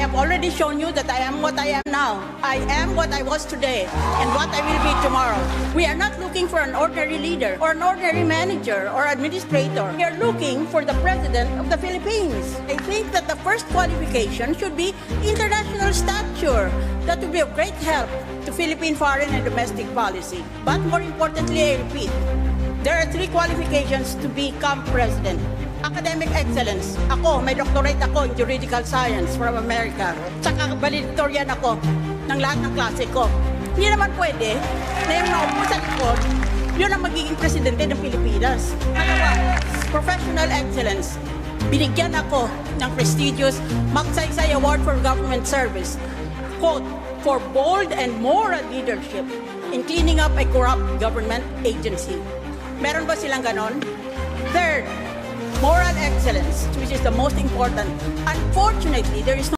have already shown you that I am what I am now. I am what I was today and what I will be tomorrow. We are not looking for an ordinary leader or an ordinary manager or administrator. We are looking for the President of the Philippines. I think that the first qualification should be international stature. That would be of great help to Philippine foreign and domestic policy. But more importantly, I repeat, there are 3 qualifications to become president. Academic excellence. Ako, may doctorate ako in juridical science from America. Tsaka valedictorian ako ng lahat ng klase ko. Hindi naman pwede na yung naupo sa likod, yun ang magiging presidente ng Pilipinas. Pangalawa, professional excellence. Binigyan ako ng prestigious Magsaysay Award for Government Service. Quote, for bold and moral leadership in cleaning up a corrupt government agency. Meron ba silang ganon? Third, moral excellence, which is the most important. Unfortunately, there is no